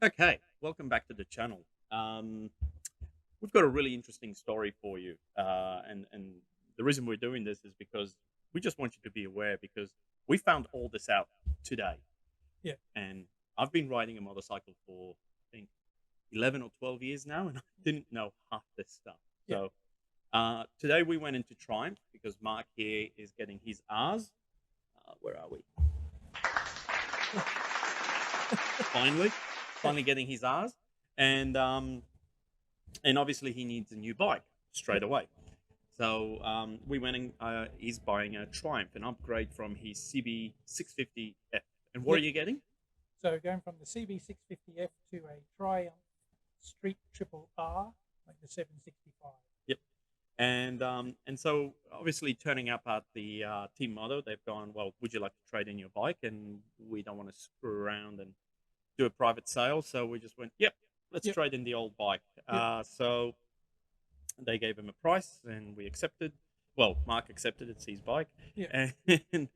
Okay, welcome back to the channel. Um, we've got a really interesting story for you, and the reason we're doing this is because we just want you to be aware because we found all this out today, Yeah, and I've been riding a motorcycle for I think 11 or 12 years now, and I didn't know half this stuff. yeah. So today we went into Triumph because Mark here is getting his R's. Where are we? Finally, finally getting his R's, and um, and obviously he needs a new bike Yeah. straight away. So we went and he's buying a Triumph, an upgrade from his CB 650F. And what Yeah. are you getting? So going from the CB650F to a Triumph Street Triple R, like the 765. Yep. And so obviously turning up at the team motto, they've gone, well, would you like to trade in your bike? And we don't want to screw around and do a private sale, so we just went, yep, let's Yep. trade in the old bike. Yep. So they gave him a price, and we accepted. Well, Mark accepted; it's his bike, Yeah. and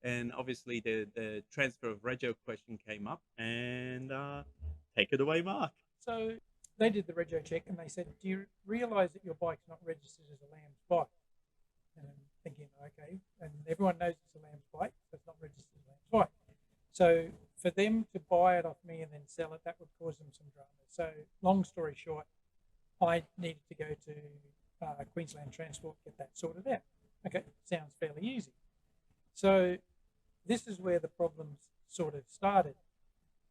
and obviously the transfer of rego question came up, and take it away, Mark. So they did the rego check and they said, "Do you realise that your bike's not registered as a Lamb's bike?" And I'm thinking, okay, and everyone knows it's a Lamb's bike, so it's not registered as a Lamb's bike. So for them to buy it off me and then sell it, that would cause them some drama. So long story short, I needed to go to Queensland Transport, get that sorted out. Okay, sounds fairly easy. So this is where the problems sort of started.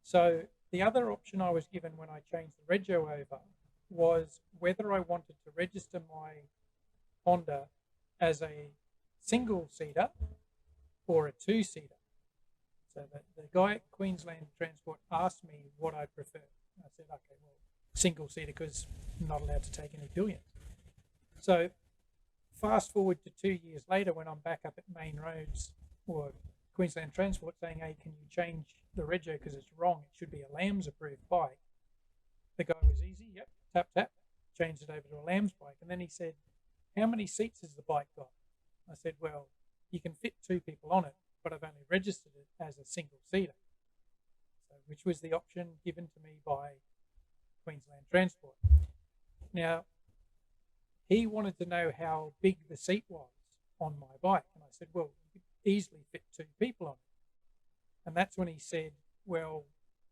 So the other option I was given when I changed the rego over was whether I wanted to register my Honda as a single seater or a two seater. So the guy at Queensland Transport asked me what I prefer. I said, okay, well, single seater because I'm not allowed to take any pillions. So fast forward to 2 years later when I'm back up at Main Roads or Queensland Transport saying, hey, can you change the rego because it's wrong? It should be a Lambs approved bike. The guy was easy. Yep, tap, tap, changed it over to a Lambs bike. And then he said, how many seats has the bike got? I said, well, you can fit two people on it, but I've only registered it as a single seater. So, which was the option given to me by Queensland Transport. Now, he wanted to know how big the seat was on my bike. And I said, well, you could easily fit two people on it. And that's when he said, well,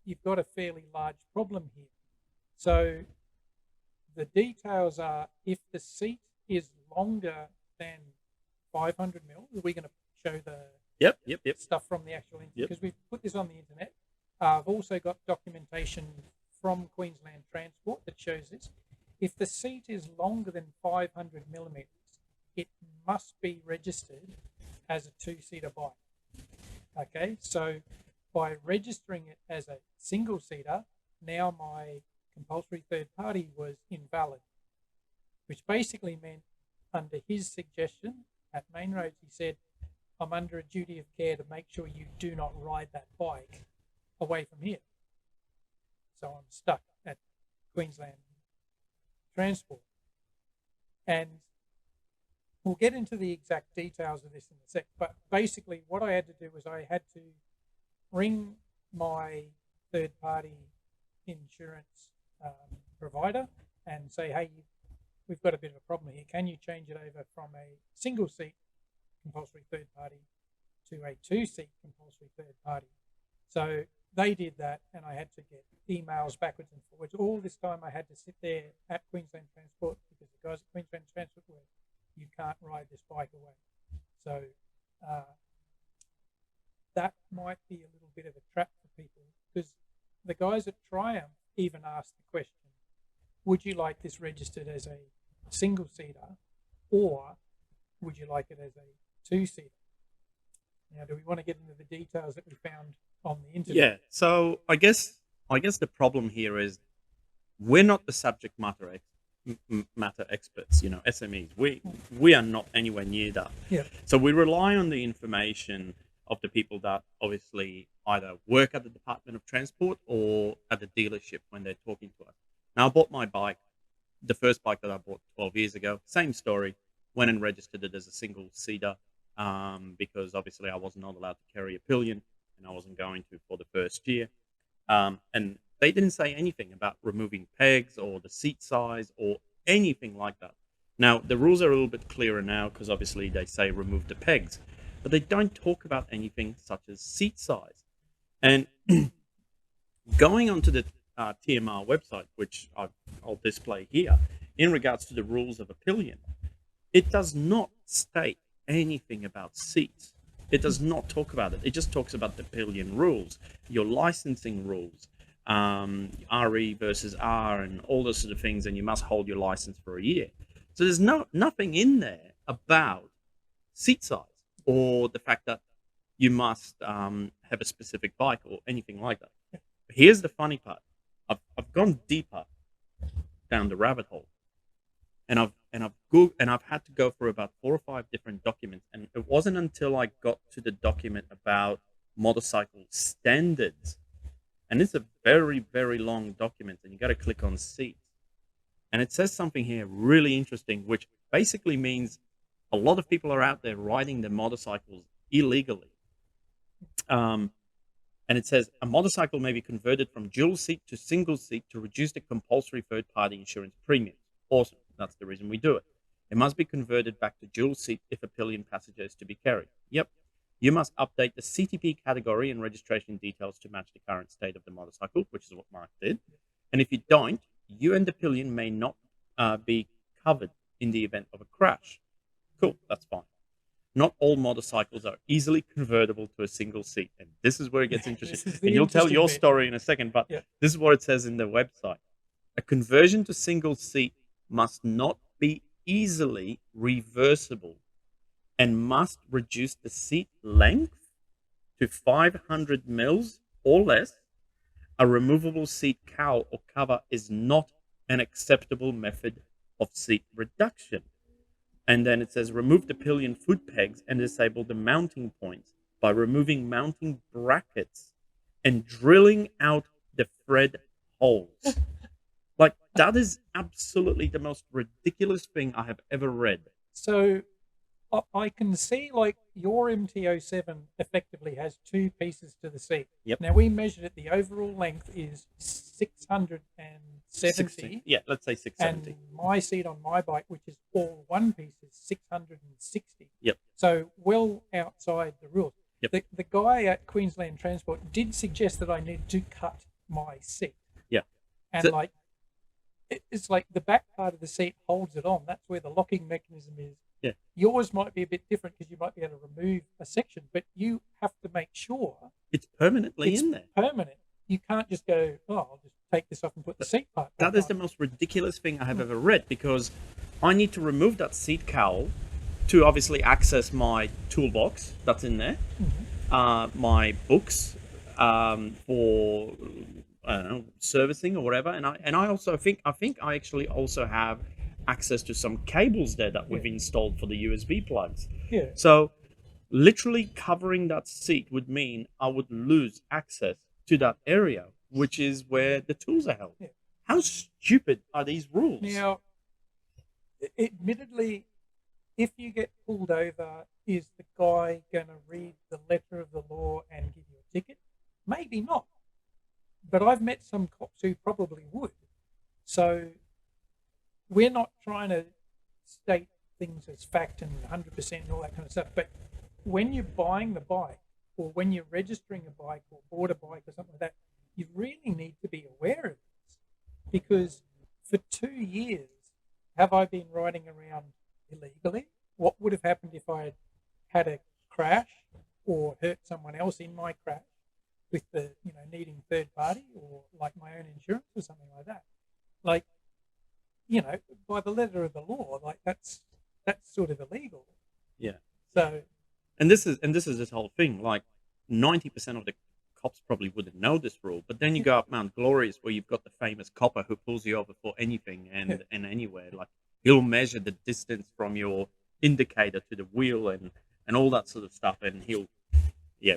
you've got a fairly large problem here. So the details are if the seat is longer than 500 mil, are we going to show the Yep. stuff from the actual internet? Yep. Because we've put this on the internet. I've also got documentation from Queensland Transport that shows this. If the seat is longer than 500 millimeters, it must be registered as a two-seater bike. Okay, so by registering it as a single-seater, now my compulsory third party was invalid, which basically meant under his suggestion at Main Roads, he said, I'm under a duty of care to make sure you do not ride that bike away from here. So I'm stuck at Queensland Transport. And we'll get into the exact details of this in a sec. But basically, what I had to do was I had to ring my third party insurance provider and say, hey, we've got a bit of a problem here. Can you change it over from a single seat compulsory third party to a two seat compulsory third party? So they did that, and I had to get emails backwards and forwards. All this time I had to sit there at Queensland Transport because the guys at Queensland Transport were, you can't ride this bike away. So that might be a little bit of a trap for people because the guys at Triumph even asked the question, would you like this registered as a single seater or would you like it as a two seater? Now, do we want to get into the details that we found on the internet? Yeah. So I guess the problem here is we're not the subject matter experts. You know, SMEs. We are not anywhere near that. Yeah. So we rely on the information of the people that obviously either work at the Department of Transport or at the dealership when they're talking to us. Now, I bought my bike, the first bike that I bought 12 years ago. Same story. Went and registered it as a single seater because obviously I was not allowed to carry a pillion and I wasn't going to for the first year. And they didn't say anything about removing pegs or the seat size or anything like that. Now, the rules are a little bit clearer now because obviously they say remove the pegs, but they don't talk about anything such as seat size. And going onto the TMR website, which I'll display here, in regards to the rules of a pillion, it does not state anything about seats. It does not talk about it. It just talks about the pillion rules, your licensing rules, RE versus R, and all those sort of things, and you must hold your license for a year. So there's nothing in there about seat size or the fact that you must have a specific bike or anything like that. Here's the funny part. I've gone deeper down the rabbit hole, and I've had to go through about 4 or 5 different documents, and it wasn't until I got to the document about motorcycle standards, and it's a very, very long document, and you got to click on seats, and it says something here really interesting, which basically means a lot of people are out there riding their motorcycles illegally. And it says a motorcycle may be converted from dual seat to single seat to reduce the compulsory third-party insurance premiums. Awesome. That's the reason we do it. It must be converted back to dual seat if a pillion passenger is to be carried. Yep. You must update the CTP category and registration details to match the current state of the motorcycle, which is what Mark did. And if you don't, you and the pillion may not be covered in the event of a crash. Cool. That's fine. Not all motorcycles are easily convertible to a single seat. And this is where it gets interesting. And you'll tell your story in a second, but this is what it says in the website. A conversion to single seat must not be easily reversible and must reduce the seat length to 500 mils or less. A removable seat cowl or cover is not an acceptable method of seat reduction. And then it says remove the pillion foot pegs and disable the mounting points by removing mounting brackets and drilling out the thread holes. Like, that is absolutely the most ridiculous thing I have ever read. So I can see, like, your MT-07 effectively has 2 pieces to the seat. Yep. Now, we measured it. The overall length is 670. 60. Yeah, let's say 670. And my seat on my bike, which is all one piece, is 660. Yep. So well outside the rules. Yep. The guy at Queensland Transport did suggest that I need to cut my seat. Yeah. And so, it's like the back part of the seat holds it on. That's where the locking mechanism is. Yeah. Yours might be a bit different because you might be able to remove a section, but you have to make sure it's permanently in there. Permanent. You can't just go, oh, I'll just take this off and put the seat part back That is the most ridiculous thing I have ever read, because I need to remove that seat cowl to obviously access my toolbox that's in there, my books for I don't know, servicing or whatever, and I also think I actually also have access to some cables there that we've installed for the USB plugs. Yeah. So literally covering that seat would mean I would lose access to that area, which is where the tools are held. Yeah. How stupid are these rules? Now, admittedly, if you get pulled over, is the guy going to read the letter of the law and give you a ticket? Maybe not. But I've met some cops who probably would. So we're not trying to state things as fact and 100% and all that kind of stuff. But when you're buying the bike, or when you're registering a bike or bought a bike or something like that, you really need to be aware of this. Because for 2 years, have I been riding around illegally? What would have happened if I had a crash or hurt someone else in my crash with the, needing third party or like my own insurance or something like that? Like, by the letter of the law, like that's sort of illegal. Yeah. So, and this is this whole thing. Like 90% of the cops probably wouldn't know this rule, but then you go up Mount Glorious where you've got the famous copper who pulls you over for anything and anywhere. Like, he'll measure the distance from your indicator to the wheel and all that sort of stuff, and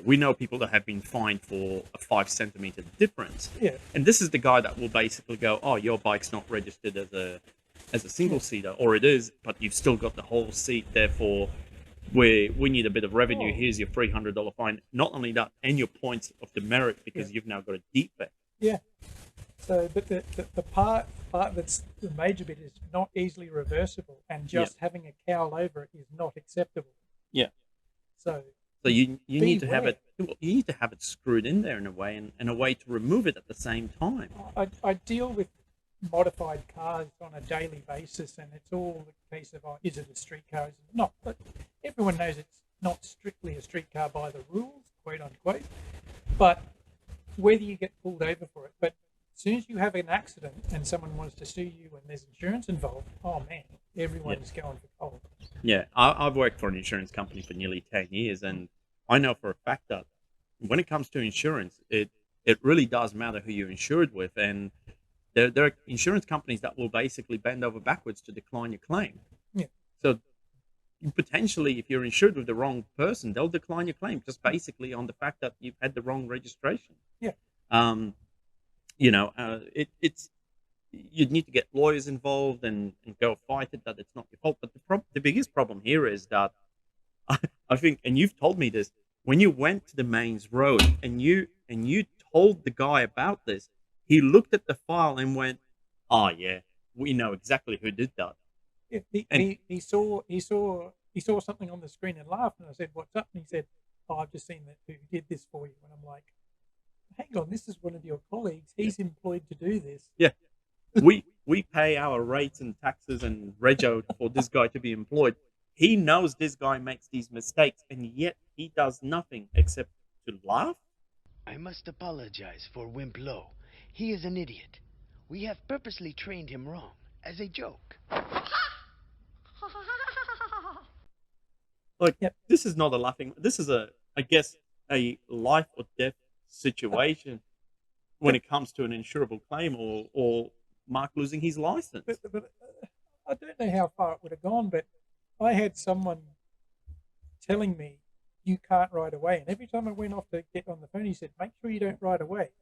we know people that have been fined for a 5 centimeter difference. Yeah. And this is the guy that will basically go, oh, your bike's not registered as a single seater, or it is, but you've still got the whole seat, therefore we need a bit of revenue. Here's your $300 fine. Not only that, and your points of demerit because you've now got a defect. Yeah. So, but the part that's the major bit is not easily reversible, and Yeah. just having a cowl over it is not acceptable. Yeah. So So you need to have beware. it. You need to have it screwed in there in a way, and a way to remove it at the same time. I deal with modified cars on a daily basis, and it's all a case of, is it a street car? Is it not? But everyone knows it's not strictly a street car by the rules, quote unquote. But whether you get pulled over for it, but as soon as you have an accident and someone wants to sue you and there's insurance involved, oh man, everyone's going for cold. Yeah, I've worked for an insurance company for nearly 10 years, and I know for a fact that when it comes to insurance, it really does matter who you're insured with, and there are insurance companies that will basically bend over backwards to decline your claim. Yeah. So potentially, if you're insured with the wrong person, they'll decline your claim just basically on the fact that you've had the wrong registration. Yeah. It's you'd need to get lawyers involved and go fight it that it's not your fault. But the biggest problem here is that I think, and you've told me this, when you went to the mains road and you told the guy about this, he looked at the file and went, "Oh yeah, we know exactly who did that." Yeah, he saw something on the screen and laughed, and I said, "What's up?" And he said, "Oh, I've just seen that who did this for you." And I'm like, "Hang on, this is one of your colleagues. He's employed to do this." Yeah, we pay our rates and taxes and rego for this guy to be employed. He knows this guy makes these mistakes, and yet he does nothing except to laugh. I must apologize for Wimp Low. He is an idiot. We have purposely trained him wrong, as a joke. Like, Yep. this is not a laughing. This is I guess, a life or death situation when it comes to an insurable claim or Mark losing his license. But I don't know how far it would have gone, but I had someone telling me you can't ride away, and every time I went off to get on the phone, he said, "Make sure you don't ride away."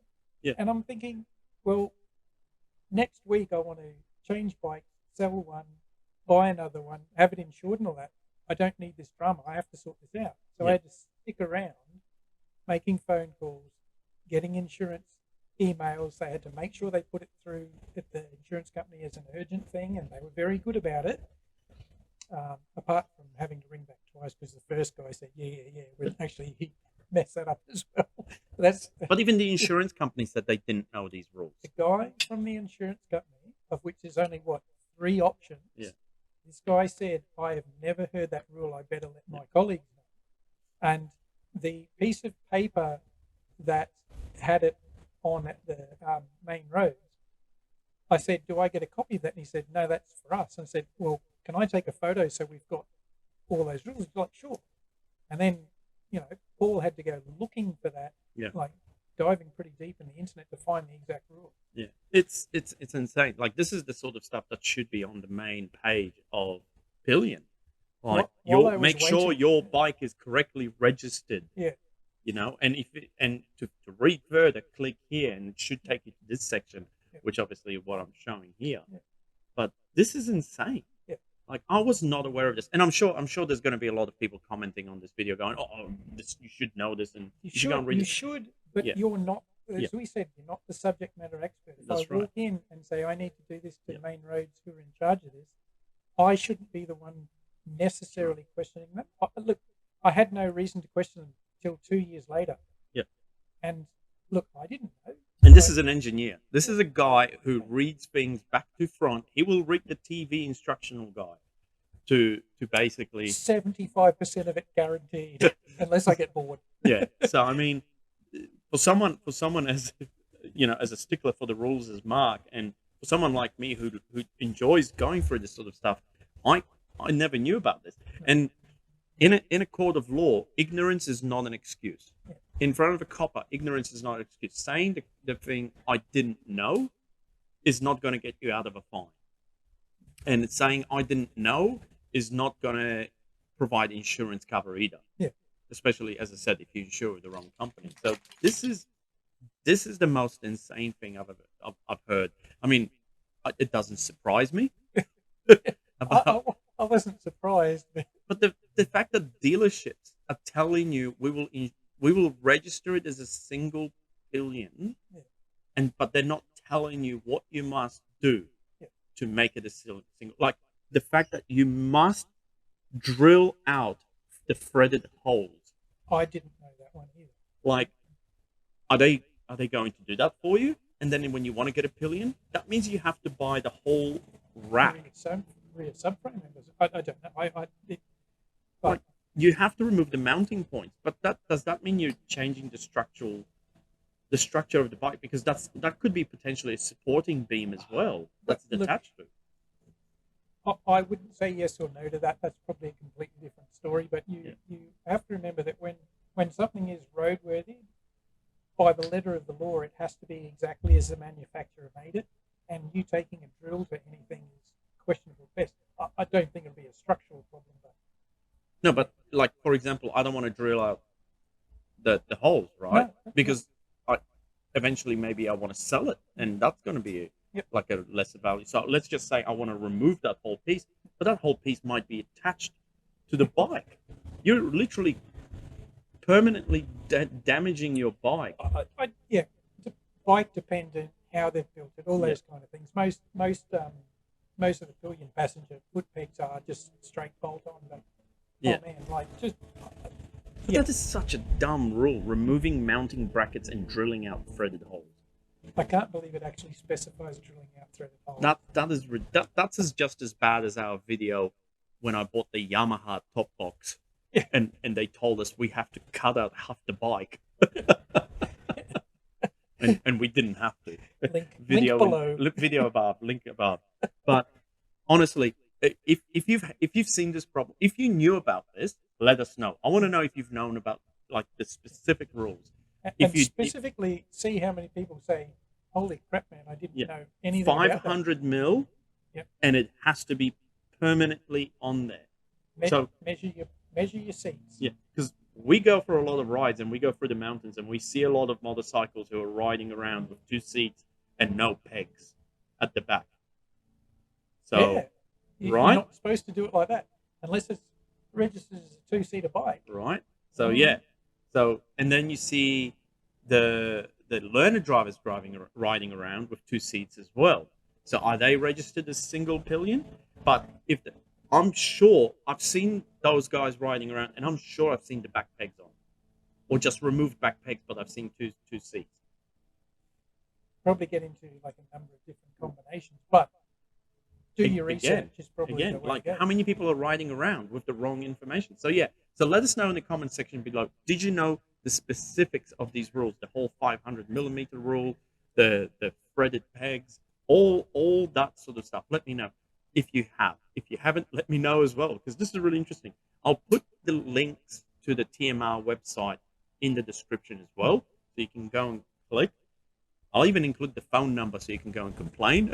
Yeah. And I'm thinking, well, next week I want to change bikes, sell one, buy another one, have it insured and all that. I don't need this drama. I have to sort this out. So I had to stick around making phone calls, getting insurance emails. They had to make sure they put it through at the insurance company as an urgent thing, and they were very good about it. Apart from having to ring back twice because the first guy said, yeah, when actually he messed that up as well. But even the insurance company said they didn't know these rules. The guy from the insurance company, of which there's only, 3 options. Yeah. This guy said, I have never heard that rule. I better let my colleagues know. And the piece of paper that had it on at the main roads, I said, do I get a copy of that? And he said, no, that's for us. And I said, well, can I take a photo so we've got all those rules? He's like, sure. And then, Paul had to go looking for that, like diving pretty deep in the internet to find the exact rule. Yeah, it's insane. Like, this is the sort of stuff that should be on the main page of Pillion. Like, make sure your bike is correctly registered. Yeah. And to read further, click here, and it should take you to this section, which obviously is what I'm showing here. Yeah. But this is insane. Yeah. Like, I was not aware of this, and I'm sure there's going to be a lot of people commenting on this video, going, "Oh, this, you should know this, and you should go and read it." You should, but you're not. As we said, you're not the subject matter expert. If I walk in and say I need to do this to the main roads who are in charge of this, I shouldn't be the one necessarily questioning them. Look, I had no reason to question them till 2 years later. Yeah. And look, I didn't know. And this is an engineer. This is a guy who reads things back to front. He will read the TV instructional guide to basically 75% of it guaranteed, unless I get bored. Yeah. So I mean, for someone as as a stickler for the rules as Mark, and for someone like me who enjoys going through this sort of stuff, I never knew about this. And in a court of law, ignorance is not an excuse. In front of a copper, ignorance is not an excuse. Saying the thing I didn't know is not going to get you out of a fine. And it's saying I didn't know is not going to provide insurance cover either. Yeah. Especially, as I said, if you insure with the wrong company. So this is the most insane thing I've heard. I mean, it doesn't surprise me. I wasn't surprised. But the fact that dealerships are telling you we will register it as a single Pillion, but they're not telling you what you must do Yeah. to make it a single. Like the fact that you must drill out the threaded holes. I didn't know that one either. Like, are they going to do that for you? And then when you want to get a pillion, that means you have to buy the whole rack. Rear subframe members. I don't know. But you have to remove the mounting points. But does that mean you're changing the structure of the bike? Because that could be potentially a supporting beam as well. That's attached to. I wouldn't say yes or no to that. That's probably a completely different story. But you have to remember that when something is roadworthy, by the letter of the law, it has to be exactly as the manufacturer made it. And you taking a drill to anything is questionable best. I don't think it'll be a structural problem. But no, but like for example, I don't want to drill out the holes, right? No, because eventually maybe I want to sell it, and that's going to be like a lesser value. So let's just say I want to remove that whole piece, but that whole piece might be attached to the bike. You're literally permanently damaging your bike. The bike dependent, how they've built it, all those kind of things. Most of the Pillion passenger foot pegs are just straight bolt on. But oh man, like just. But that is such a dumb rule, removing mounting brackets and drilling out threaded holes. I can't believe it actually specifies drilling out threaded holes. That's just as bad as our video when I bought the Yamaha top box. Yeah. And they told us we have to cut out half the bike. and we didn't have to. Link below. Video above, link above. But honestly, if you've seen this problem, if you knew about this, let us know. I want to know if you've known about like the specific rules. Specifically, see how many people say, "Holy crap, man! I didn't know anything." 500 mil, and it has to be permanently on there. Measure your seats. Yeah, because we go for a lot of rides and we go through the mountains and we see a lot of motorcycles who are riding around with 2 seats and no pegs at the back. So, you're not supposed to do it like that unless it's registered as a 2-seater bike. Right. So and then you see the learner drivers riding around with 2 seats as well. So are they registered as single pillion? But I'm sure I've seen those guys riding around, and I'm sure I've seen the back pegs on, or just removed back pegs, but I've seen two seats. Probably get into like a number of different combinations, but do your research is probably the way like to go. How many people are riding around with the wrong information? So so let us know in the comment section below. Did you know the specifics of these rules? The whole 500 millimeter rule, the threaded pegs, all that sort of stuff. Let me know. If you have. If you haven't, let me know as well, because this is really interesting. I'll put the links to the TMR website in the description as well, so you can go and click. I'll even include the phone number so you can go and complain.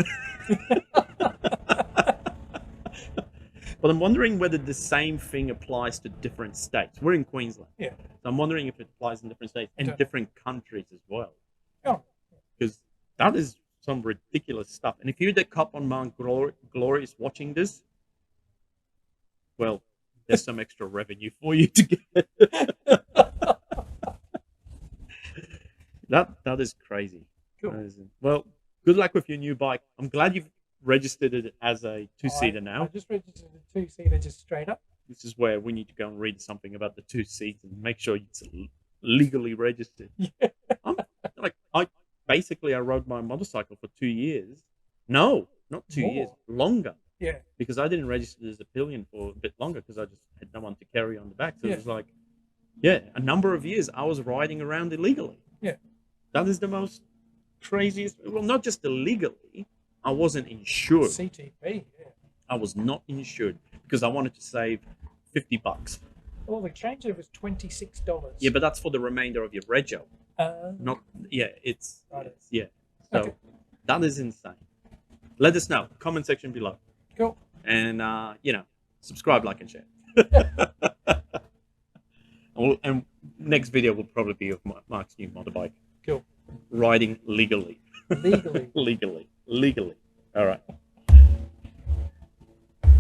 But I'm wondering whether the same thing applies to different states. We're in Queensland. Yeah. So I'm wondering if it applies in different states and different countries as well. Oh. Because that is some ridiculous stuff. And if you're the cop on Mount Glorious watching this, well, there's some extra revenue for you to get. That is crazy. Cool. Well, good luck with your new bike. I'm glad you've registered it as a 2-seater now. I just registered a 2-seater just straight up. This is where we need to go and read something about the 2 seats and make sure it's legally registered. Yeah. I rode my motorcycle for 2 years. No, not 2 years, longer. Yeah. Because I didn't register as a pillion for a bit longer because I just had no one to carry on the back. So it was like, a number of years I was riding around illegally. Yeah. That is the most craziest. Well, not just illegally, I wasn't insured. CTP, yeah. I was not insured because I wanted to save $50. Well, the changeover was $26. Yeah, but that's for the remainder of your rego. So that is insane. Let us know. Comment section below. Cool. And subscribe, like, and share. And next video will probably be of Mark's new motorbike. Cool. Riding legally. Legally. Legally.